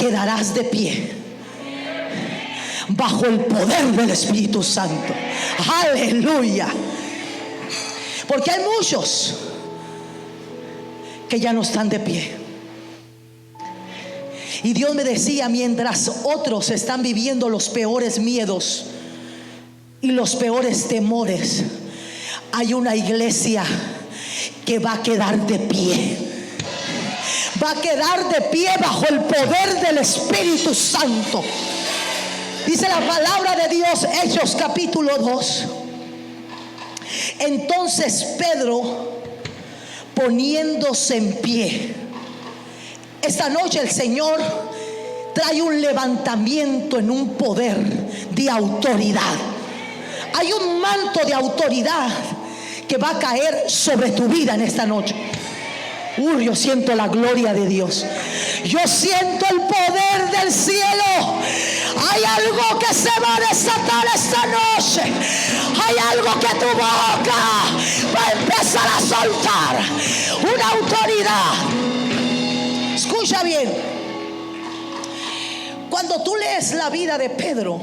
quedarás de pie bajo el poder del Espíritu Santo. Aleluya. Porque hay muchos que ya no están de pie. Y Dios me decía, mientras otros están viviendo los peores miedos y los peores temores, hay una iglesia que va a quedar de pie. Va a quedar de pie bajo el poder del Espíritu Santo. Dice la palabra de Dios, Hechos capítulo 2. Entonces Pedro, poniéndose en pie. Esta noche el Señor trae un levantamiento en un poder de autoridad. Hay un manto de autoridad que va a caer sobre tu vida en esta noche. Yo siento la gloria de Dios. Yo siento el poder del cielo. Hay algo que se va a desatar esta noche. Hay algo que tu boca va a empezar a soltar. Una autoridad. Escucha bien. Cuando tú lees la vida de Pedro,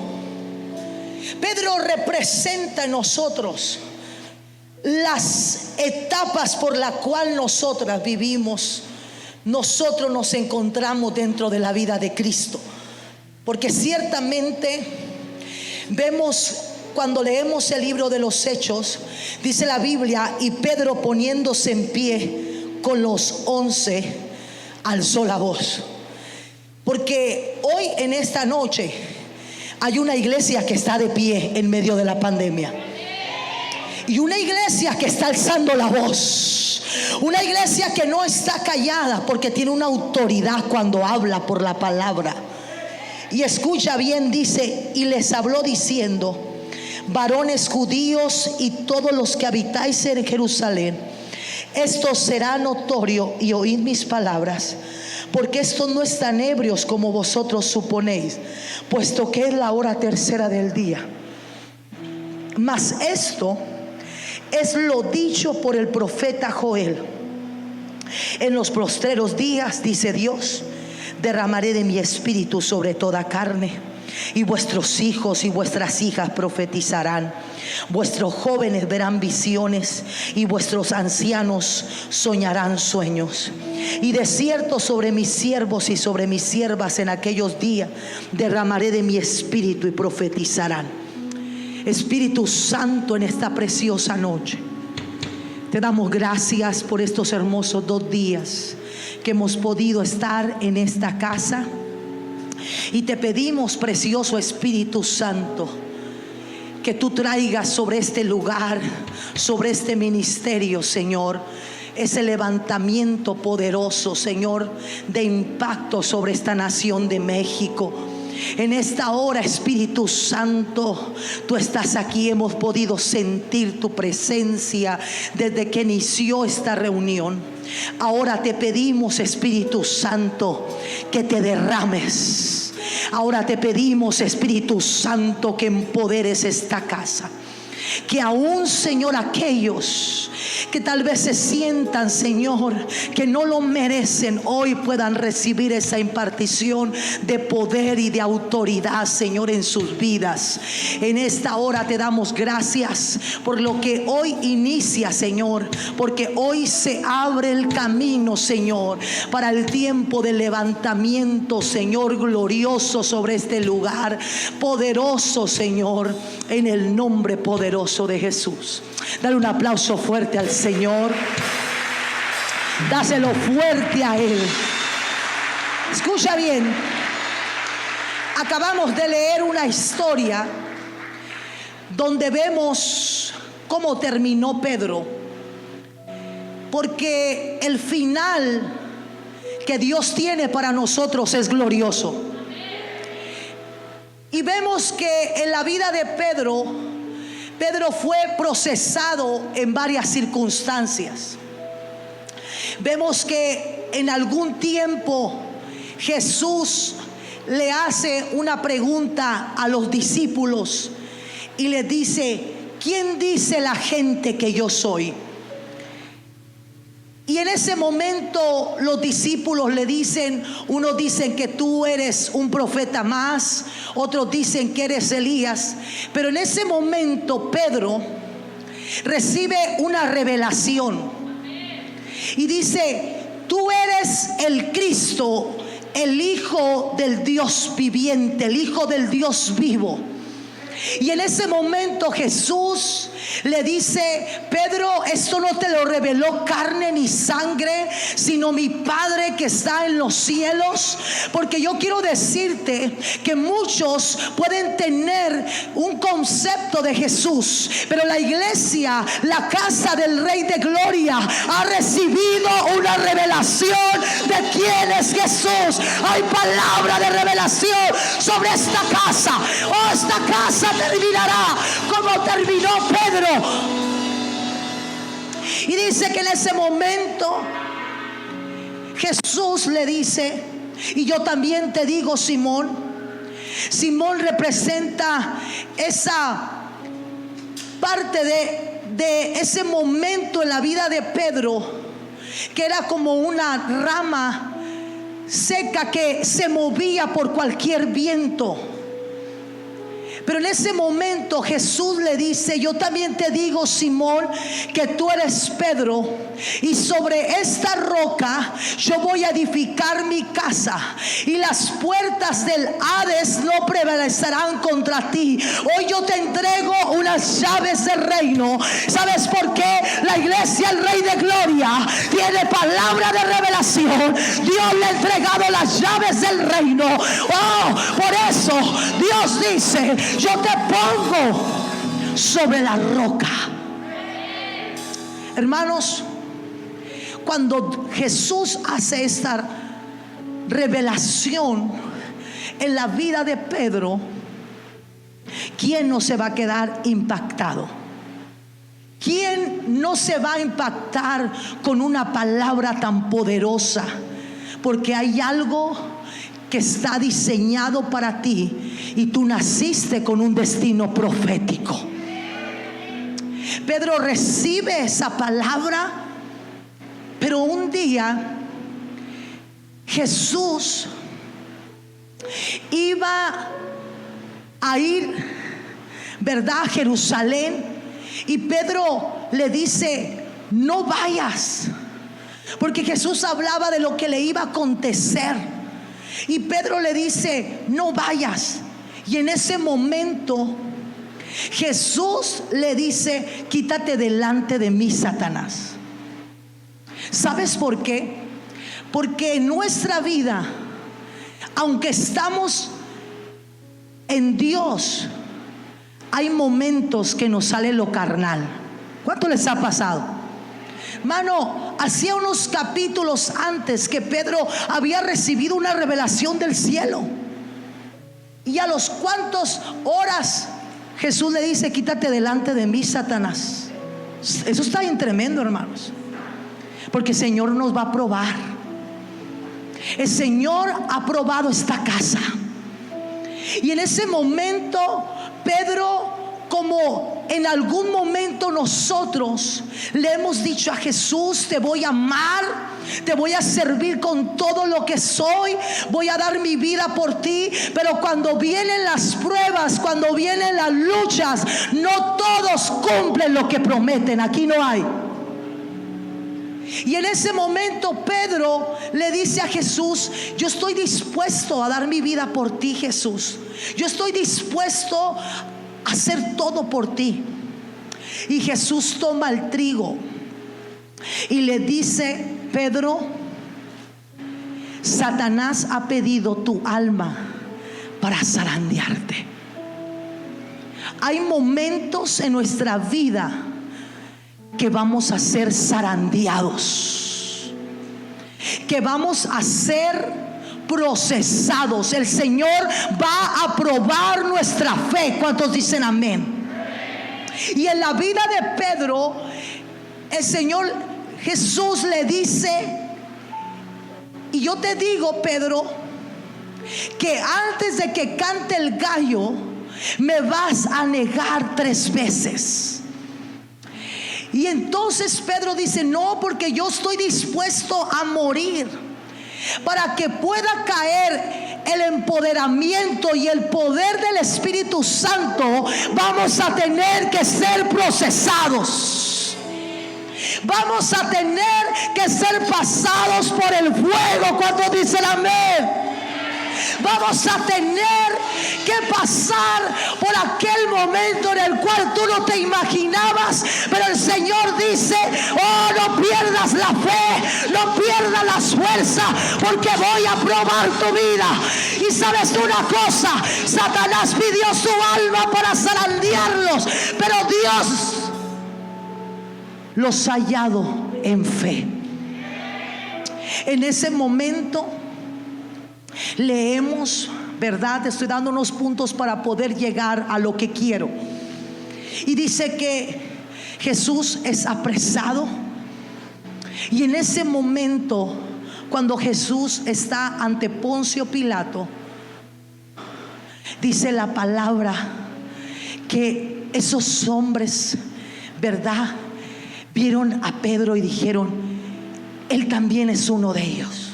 Pedro representa en nosotros las etapas por las cuales nosotras vivimos. Nosotros nos encontramos dentro de la vida de Cristo. Porque ciertamente vemos, cuando leemos el libro de los Hechos, dice la Biblia, y Pedro poniéndose en pie con los 11, alzó la voz. Porque hoy en esta noche hay una iglesia que está de pie en medio de la pandemia. Y una iglesia que está alzando la voz. Una iglesia que no está callada porque tiene una autoridad cuando habla por la palabra. Y escucha bien, dice, y les habló diciendo: varones judíos y todos los que habitáis en Jerusalén, esto será notorio y oíd mis palabras, porque estos no están ebrios como vosotros suponéis, puesto que es la hora tercera del día. Mas esto es lo dicho por el profeta Joel: en los postreros días, dice Dios, derramaré de mi espíritu sobre toda carne, y vuestros hijos y vuestras hijas profetizarán, vuestros jóvenes verán visiones, y vuestros ancianos soñarán sueños. Y de cierto sobre mis siervos y sobre mis siervas en aquellos días derramaré de mi espíritu y profetizarán. Espíritu Santo, en esta preciosa noche te damos gracias por estos hermosos 2 días que hemos podido estar en esta casa. Y te pedimos, precioso Espíritu Santo, que tú traigas sobre este lugar, sobre este ministerio, Señor, ese levantamiento poderoso, Señor, de impacto sobre esta nación de México. En esta hora, Espíritu Santo, tú estás aquí. Hemos podido sentir tu presencia desde que inició esta reunión. Ahora te pedimos, Espíritu Santo, que te derrames. Ahora te pedimos, Espíritu Santo, que empoderes esta casa. Que aún, Señor, aquellos que tal vez se sientan, Señor, que no lo merecen, hoy puedan recibir esa impartición de poder y de autoridad, Señor, en sus vidas. En esta hora te damos gracias por lo que hoy inicia, Señor, porque hoy se abre el camino, Señor, para el tiempo de levantamiento, Señor, glorioso sobre este lugar, poderoso, Señor, en el nombre poderoso de Jesús. Dale un aplauso fuerte al Señor. Dáselo fuerte a Él. Escucha bien. Acabamos de leer una historia donde vemos cómo terminó Pedro, porque el final que Dios tiene para nosotros es glorioso. Y vemos que en la vida de Pedro fue procesado en varias circunstancias. Vemos que en algún tiempo Jesús le hace una pregunta a los discípulos y les dice: ¿quién dice la gente que yo soy? Y en ese momento los discípulos le dicen, unos dicen que tú eres un profeta más, otros dicen que eres Elías. Pero en ese momento Pedro recibe una revelación y dice: tú eres el Cristo, el Hijo del Dios viviente, el Hijo del Dios vivo. Y en ese momento Jesús le dice: Pedro, esto no te lo reveló carne ni sangre, sino mi Padre que está en los cielos. Porque yo quiero decirte que muchos pueden tener un concepto de Jesús, pero la iglesia, la casa del Rey de Gloria, ha recibido una revelación de quién es Jesús. Hay palabra de revelación sobre esta casa. Oh, esta casa terminará como terminó Pedro. Y dice que en ese momento Jesús le dice: y yo también te digo, Simón. Simón representa esa parte de ese momento en la vida de Pedro, que era como una rama seca que se movía por cualquier viento. Pero en ese momento Jesús le dice: yo también te digo, Simón, que tú eres Pedro, y sobre esta roca yo voy a edificar mi casa, y las puertas del Hades no prevalecerán contra ti. Hoy yo te entrego unas llaves del reino. ¿Sabes por qué? La iglesia, el Rey de Gloria, tiene palabra de revelación. Dios le ha entregado las llaves del reino. Oh, por eso Dios dice: yo te pongo sobre la roca. Hermanos, cuando Jesús hace esta revelación en la vida de Pedro, ¿quién no se va a quedar impactado? ¿Quién no se va a impactar con una palabra tan poderosa? Porque hay algo que está diseñado para ti, y tú naciste con un destino profético. Pedro recibe esa palabra, pero un día Jesús iba a ir, ¿verdad?, a Jerusalén, y Pedro le dice: no vayas, porque Jesús hablaba de lo que le iba a acontecer. Y Pedro le dice: no vayas. Y en ese momento Jesús le dice: quítate delante de mí, Satanás. ¿Sabes por qué? Porque en nuestra vida, aunque estamos en Dios, hay momentos que nos sale lo carnal. ¿Cuánto les ha pasado? Mano, hacía unos capítulos antes que Pedro había recibido una revelación del cielo, y a los cuantos horas Jesús le dice: quítate delante de mí, Satanás. Eso está bien tremendo, hermanos, porque el Señor nos va a probar. El Señor ha probado esta casa, y en ese momento Pedro, como en algún momento nosotros le hemos dicho a Jesús: te voy a amar, te voy a servir con todo lo que soy, voy a dar mi vida por ti. Pero cuando vienen las pruebas, cuando vienen las luchas, no todos cumplen lo que prometen. Aquí no hay. Y en ese momento Pedro le dice a Jesús: yo estoy dispuesto a dar mi vida por ti, Jesús. Yo estoy dispuesto a hacer todo por ti. Y Jesús toma el trigo y le dice: Pedro, Satanás ha pedido tu alma para zarandearte. Hay momentos en nuestra vida que vamos a ser zarandeados, que vamos a ser procesados. El Señor va a probar nuestra fe. ¿Cuántos dicen amén? Y en la vida de Pedro, el Señor Jesús le dice: y yo te digo, Pedro, que antes de que cante el gallo me vas a negar 3 veces. Y entonces Pedro dice: no, porque yo estoy dispuesto a morir. Para que pueda caer el empoderamiento y el poder del Espíritu Santo, vamos a tener que ser procesados. Vamos a tener que ser pasados por el fuego. ¿Cuántos dicen amén? Vamos a tener que pasar por aquel momento en el cual tú no te imaginabas, pero el Señor dice: oh, no pierdas la fe, no pierdas las fuerzas, porque voy a probar tu vida. Y sabes una cosa, Satanás pidió su alma para zarandearlos, pero Dios los ha hallado en fe. En ese momento leemos, ¿verdad? Estoy dando unos puntos para poder llegar a lo que quiero. Y dice que Jesús es apresado. Y en ese momento, cuando Jesús está ante Poncio Pilato, dice la palabra que esos hombres, ¿verdad?, vieron a Pedro y dijeron: él también es uno de ellos.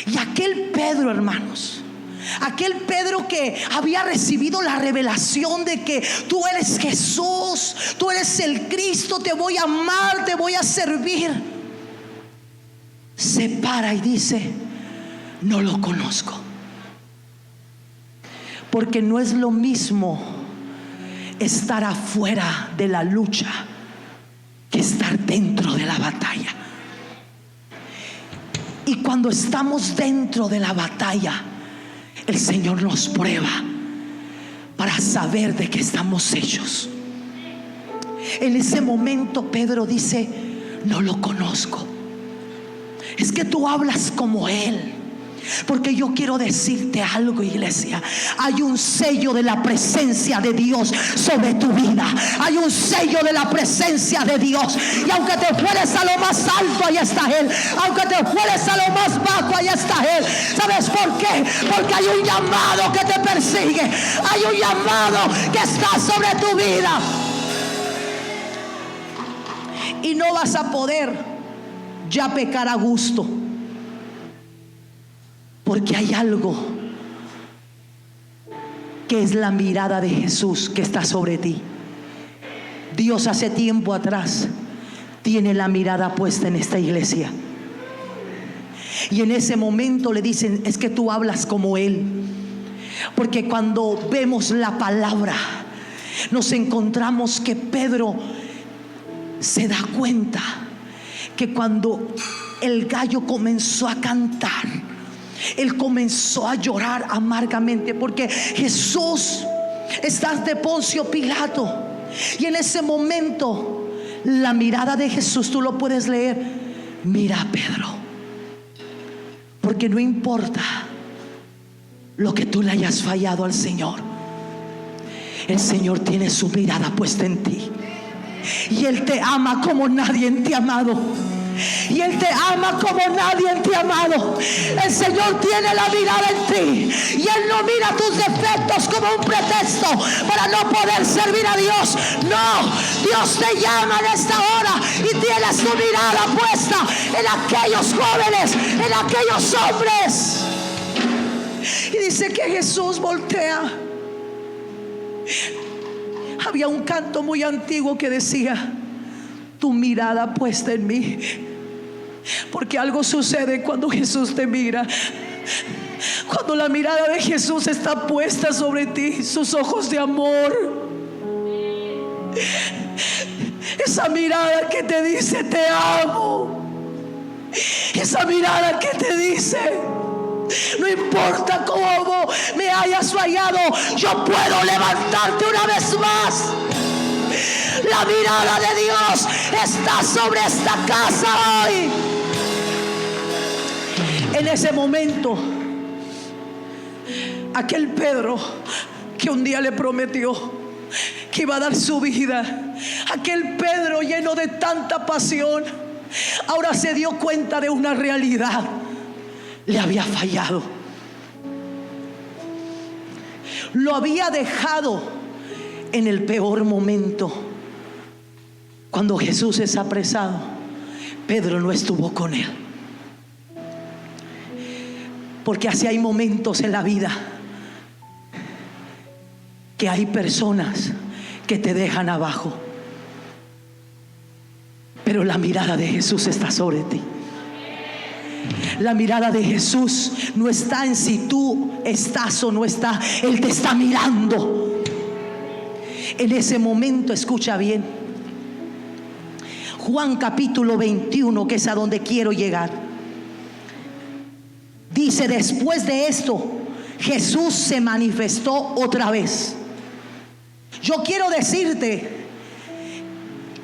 Y aquel Pedro, hermanos, aquel Pedro que había recibido la revelación de que tú eres Jesús, tú eres el Cristo, te voy a amar, te voy a servir, se para y dice: no lo conozco. Porque no es lo mismo estar afuera de la lucha que estar dentro de la batalla. Y cuando estamos dentro de la batalla, el Señor nos prueba para saber de qué estamos hechos. En ese momento Pedro dice: no lo conozco. Es que tú hablas como Él. Porque yo quiero decirte algo, iglesia: hay un sello de la presencia de Dios sobre tu vida. Hay un sello de la presencia de Dios. Y aunque te fueres a lo más alto, ahí está Él. Aunque te fueres a lo más bajo, ahí está Él. ¿Sabes por qué? Porque hay un llamado que te persigue. Hay un llamado que está sobre tu vida. Y no vas a poder ya pecar a gusto. Porque hay algo que es la mirada de Jesús que está sobre ti. Dios hace tiempo atrás tiene la mirada puesta en esta iglesia. Y en ese momento le dicen: es que tú hablas como Él. Porque cuando vemos la palabra, nos encontramos que Pedro se da cuenta que cuando el gallo comenzó a cantar, él comenzó a llorar amargamente, porque Jesús está ante Poncio Pilato. Y en ese momento la mirada de Jesús, tú lo puedes leer: mira a Pedro, porque no importa lo que tú le hayas fallado al Señor, el Señor tiene su mirada puesta en ti. Y Él te ama como nadie te ha amado. Y Él te ama como nadie te ha amado. El Señor tiene la mirada en ti. Y Él no mira tus defectos como un pretexto para no poder servir a Dios. No, Dios te llama en esta hora y tienes tu mirada puesta en aquellos jóvenes, en aquellos hombres. Y dice que Jesús voltea. Había un canto muy antiguo que decía: tu mirada puesta en mí. Porque algo sucede cuando Jesús te mira. Cuando la mirada de Jesús está puesta sobre ti, sus ojos de amor, esa mirada que te dice: te amo. Esa mirada que te dice: no importa cómo me hayas fallado, yo puedo levantarte una vez más. La mirada de Dios está sobre esta casa hoy. En ese momento, aquel Pedro que un día le prometió que iba a dar su vida, aquel Pedro lleno de tanta pasión, ahora se dio cuenta de una realidad: le había fallado. Lo había dejado en el peor momento. Cuando Jesús es apresado, Pedro no estuvo con él. Porque así hay momentos en la vida que hay personas que te dejan abajo, pero la mirada de Jesús está sobre ti. La mirada de Jesús no está en si tú estás o no estás. Él te está mirando. En ese momento, escucha bien, Juan capítulo 21, que es a donde quiero llegar, dice: después de esto, Jesús se manifestó otra vez. Yo quiero decirte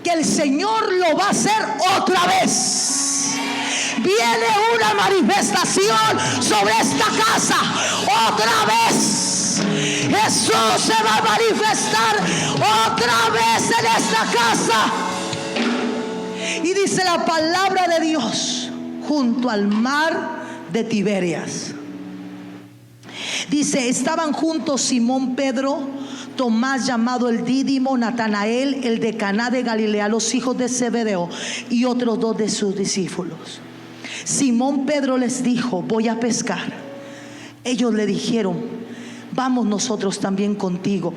que el Señor lo va a hacer otra vez. Viene una manifestación sobre esta casa otra vez. Jesús se va a manifestar otra vez en esta casa. Y dice la palabra de Dios, junto al mar de Tiberias. Dice: estaban juntos Simón Pedro, Tomás llamado el Dídimo, Natanael el de Caná de Galilea, los hijos de Zebedeo, y otros dos de sus discípulos. Simón Pedro les dijo: voy a pescar. Ellos le dijeron: vamos nosotros también contigo.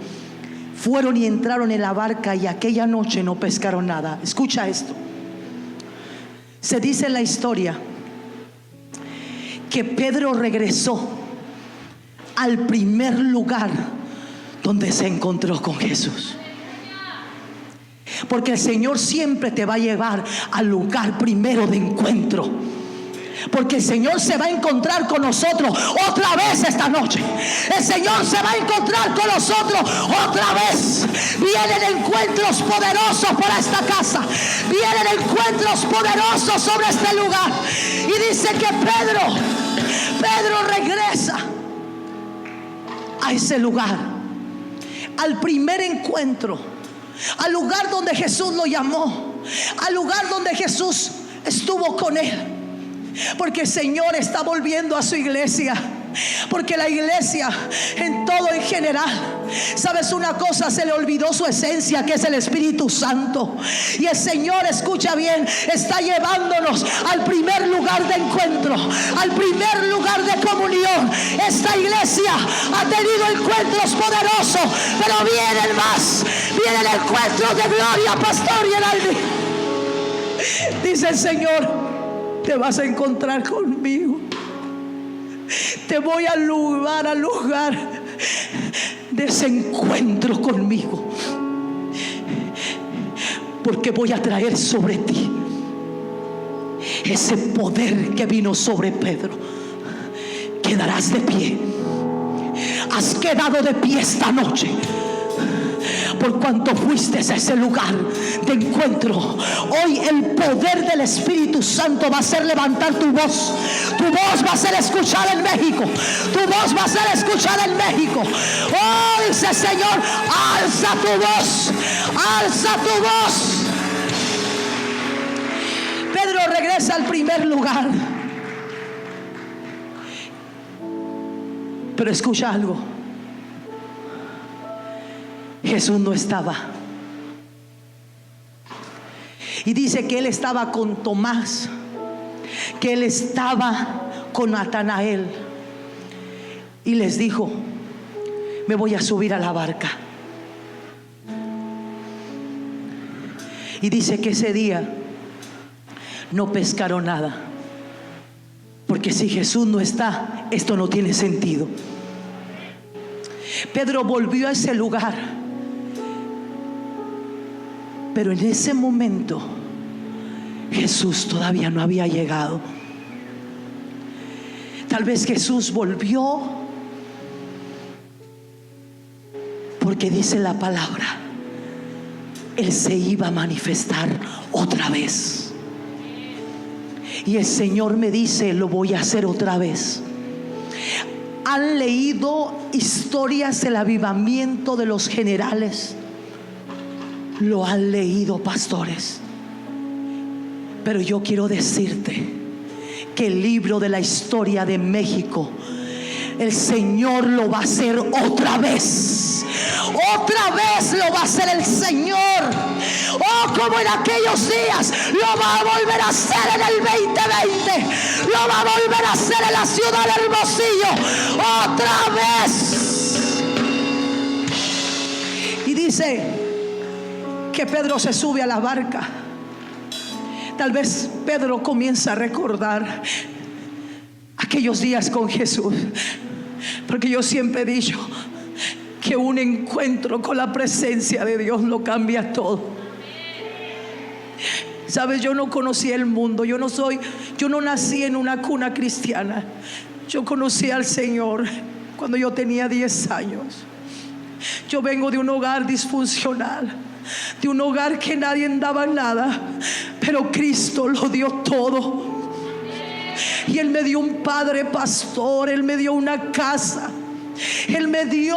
Fueron y entraron en la barca, y aquella noche no pescaron nada. Escucha esto. Se dice en la historia que Pedro regresó al primer lugar donde se encontró con Jesús. Porque el Señor siempre te va a llevar al lugar primero de encuentro. Porque el Señor se va a encontrar con nosotros otra vez esta noche. El Señor se va a encontrar con nosotros otra vez. Vienen encuentros poderosos por esta casa. Vienen encuentros poderosos sobre este lugar. Y dice que Pedro regresa a ese lugar, al primer encuentro, al lugar donde Jesús lo llamó, al lugar donde Jesús estuvo con él. Porque el Señor está volviendo a su iglesia. Porque la iglesia en todo en general, ¿sabes una cosa? Se le olvidó su esencia, que es el Espíritu Santo. Y el Señor, escucha bien, está llevándonos al primer lugar de encuentro, al primer lugar de comunión. Esta iglesia ha tenido encuentros poderosos, pero vienen más. Vienen encuentros de gloria, pastor Geraldi. Dice el Señor: te vas a encontrar conmigo. Te voy a llevar al lugar de ese encuentro conmigo. Porque voy a traer sobre ti ese poder que vino sobre Pedro. Quedarás de pie. Has quedado de pie esta noche, por cuanto fuiste a ese lugar de encuentro. Hoy el poder del Espíritu Santo va a hacer levantar tu voz. Tu voz va a ser escuchada en México. Tu voz va a ser escuchada en México. Oh, dice el Señor: alza tu voz, alza tu voz. Pedro regresa al primer lugar. Pero escucha algo: Jesús no estaba. Y dice que él estaba con Tomás, que él estaba con Natanael. Y les dijo: me voy a subir a la barca. Y dice que ese día no pescaron nada. Porque si Jesús no está, esto no tiene sentido. Pedro volvió a ese lugar. Pero en ese momento Jesús todavía no había llegado. Tal vez Jesús volvió porque dice la palabra: Él se iba a manifestar otra vez. Y el Señor me dice: lo voy a hacer otra vez. ¿Han leído historias del avivamiento de los generales? Lo han leído, pastores. Pero yo quiero decirte que el libro de la historia de México, el Señor lo va a hacer otra vez. Otra vez lo va a hacer el Señor. Oh, como en aquellos días, lo va a volver a hacer en el 2020. Lo va a volver a hacer en la ciudad de Hermosillo. Otra vez. Y dice que Pedro se sube a la barca. Tal vez Pedro comienza a recordar aquellos días con Jesús, porque yo siempre he dicho que un encuentro con la presencia de Dios lo cambia todo. Sabes, yo no conocí el mundo, yo no nací en una cuna cristiana. Yo conocí al Señor cuando yo tenía 10 años. Yo vengo de un hogar disfuncional, de un hogar que nadie daba nada, pero Cristo lo dio todo. Y Él me dio un padre pastor, Él me dio una casa, Él me dio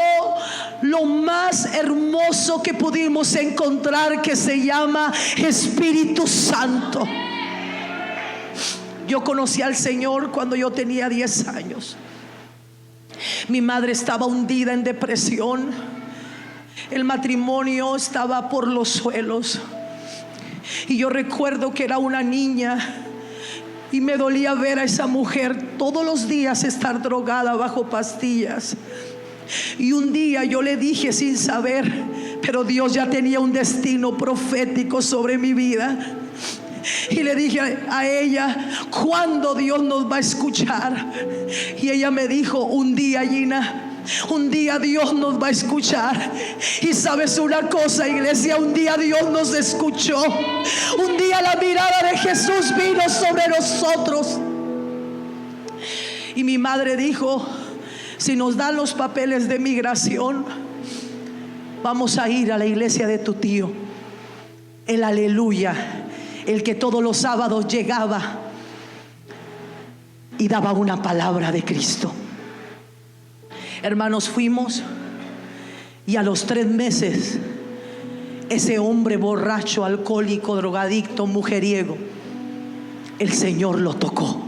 lo más hermoso que pudimos encontrar, que se llama Espíritu Santo. Yo conocí al Señor cuando yo tenía 10 años. Mi madre estaba hundida en depresión. El matrimonio estaba por los suelos. Y yo recuerdo que era una niña y me dolía ver a esa mujer todos los días estar drogada bajo pastillas. Y un día yo le dije sin saber, pero Dios ya tenía un destino profético sobre mi vida. Y le dije a ella, ¿cuándo Dios nos va a escuchar? Y ella me dijo, un día, Gina, un día Dios nos va a escuchar. Y sabes una cosa, iglesia, un día Dios nos escuchó. Un día la mirada de Jesús vino sobre nosotros. Y mi madre dijo, si nos dan los papeles de migración, vamos a ir a la iglesia de tu tío, el Aleluya, el que todos los sábados llegaba y daba una palabra de Cristo. Hermanos, fuimos, y a los 3 meses ese hombre borracho, alcohólico, drogadicto, mujeriego, el Señor lo tocó.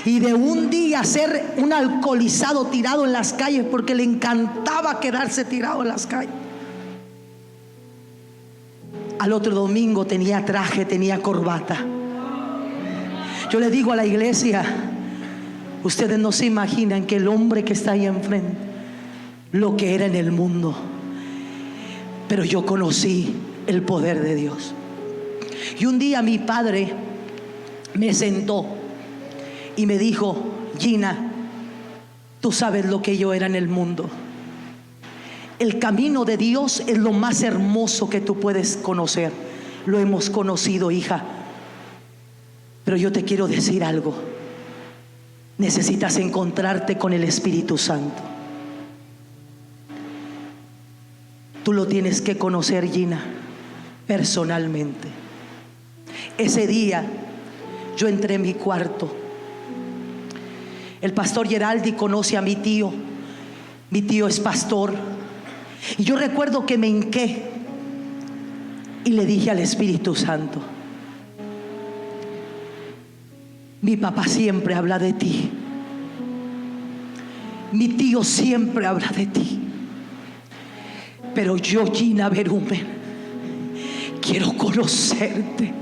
Y de un día ser un alcoholizado tirado en las calles, porque le encantaba quedarse tirado en las calles, al otro domingo tenía traje, tenía corbata. Yo le digo a la iglesia, ustedes no se imaginan que el hombre que está ahí enfrente, lo que era en el mundo. Pero yo conocí el poder de Dios. Y un día mi padre me sentó y me dijo, Gina, tú sabes lo que yo era en el mundo. El camino de Dios es lo más hermoso que tú puedes conocer. Lo hemos conocido, hija. Pero yo te quiero decir algo. Necesitas encontrarte con el Espíritu Santo. Tú lo tienes que conocer, Gina, personalmente. Ese día yo entré en mi cuarto. El pastor Geraldi conoce a mi tío. Mi tío es pastor. Y yo recuerdo que me hinqué y le dije al Espíritu Santo, mi papá siempre habla de ti, mi tío siempre habla de ti, pero yo, Gina Berumen, quiero conocerte.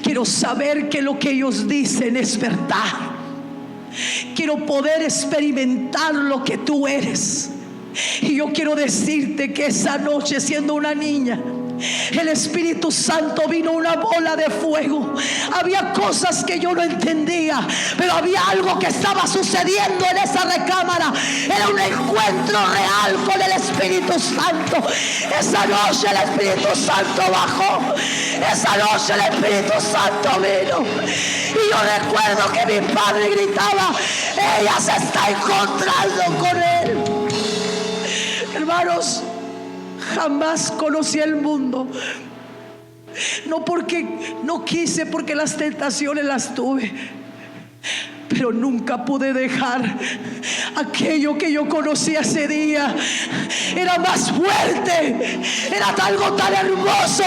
Quiero saber que lo que ellos dicen es verdad. Quiero poder experimentar lo que tú eres. Y yo quiero decirte que esa noche, siendo una niña, el Espíritu Santo vino una bola de fuego. Había cosas que yo no entendía, pero había algo que estaba sucediendo en esa recámara. Era un encuentro real con el Espíritu Santo. Esa noche el Espíritu Santo bajó. Esa noche el Espíritu Santo vino. Y yo recuerdo que mi padre gritaba, ella se está encontrando con él. Hermanos, jamás conocí el mundo. No porque no quise, porque las tentaciones las tuve, pero nunca pude dejar aquello que yo conocí ese día. Era más fuerte, era algo tan hermoso,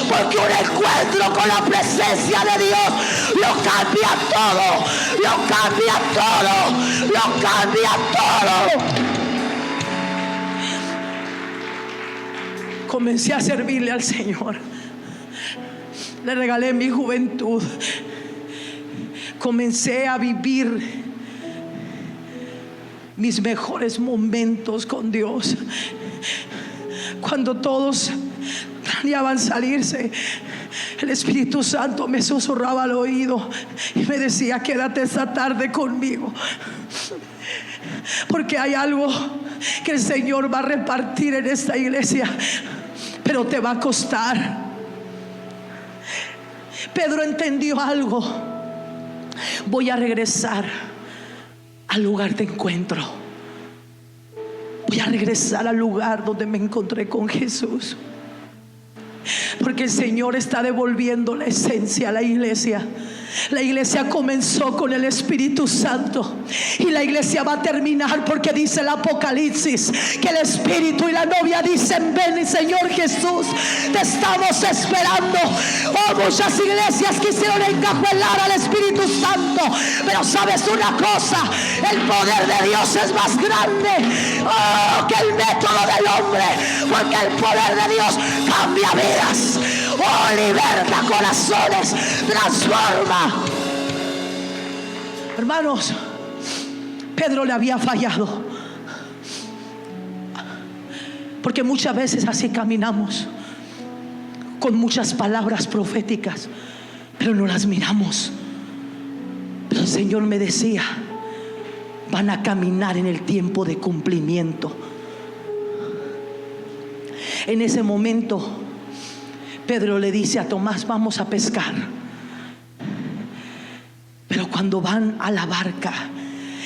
porque un encuentro con la presencia de Dios lo cambia todo, lo cambia todo, lo cambia todo. comencé a servirle al Señor. Le regalé mi juventud. Comencé a vivir mis mejores momentos con Dios. Cuando todos planeaban salirse, el Espíritu Santo me susurraba al oído y me decía: quédate esta tarde conmigo, porque hay algo que el Señor va a repartir en esta iglesia, pero te va a costar. Pedro entendió algo: voy a regresar al lugar de encuentro. Voy a regresar al lugar donde me encontré con Jesús, porque el Señor está devolviendo la esencia a la iglesia. La iglesia comenzó con el Espíritu Santo y la iglesia va a terminar, porque dice el Apocalipsis que el Espíritu y la novia dicen: ven, Señor Jesús, te estamos esperando. Oh, muchas iglesias quisieron encajuelar al Espíritu Santo, pero sabes una cosa: el poder de Dios es más grande, oh, que el método del hombre, porque el poder de Dios cambia vidas, oh, liberta corazones, transforma. Hermanos, Pedro le había fallado, porque muchas veces así caminamos, con muchas palabras proféticas, pero no las miramos. Pero el Señor me decía: van a caminar en el tiempo de cumplimiento. En ese momento Pedro le dice a Tomás: vamos a pescar. Pero cuando van a la barca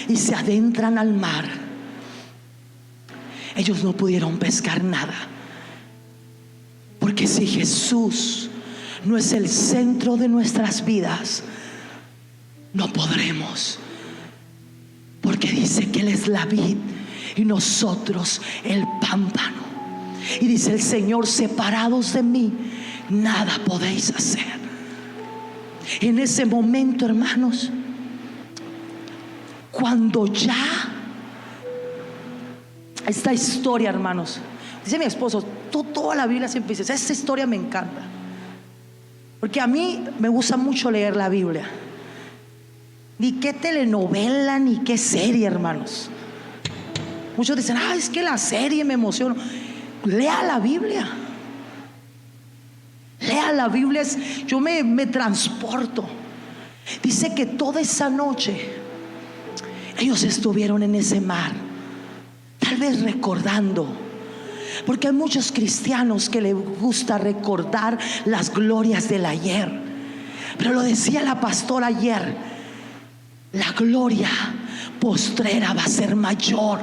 y se adentran al mar, ellos no pudieron pescar nada. Porque si Jesús no es el centro de nuestras vidas, no podremos. Porque dice que Él es la vid y nosotros el pámpano. Y dice el Señor: separados de mí, nada podéis hacer. En ese momento, hermanos, cuando ya esta historia, hermanos, dice mi esposo: tú toda la Biblia siempre dices, esta historia me encanta, porque a mí me gusta mucho leer la Biblia. Ni qué telenovela, ni qué serie, hermanos. Muchos dicen: es que la serie me emociona. Lea la Biblia. Lea la Biblia. Yo me transporto. Dice que toda esa noche ellos estuvieron en ese mar, tal vez recordando, porque hay muchos cristianos que les gusta recordar las glorias del ayer. Pero lo decía la pastora ayer: la gloria postrera va a ser mayor.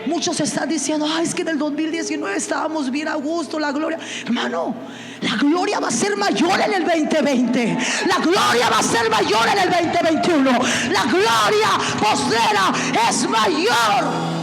Muchos están diciendo: es que en el 2019 estábamos bien a gusto, la gloria. Hermano, la gloria va a ser mayor en el 2020. La gloria va a ser mayor en el 2021. La gloria postrera es mayor.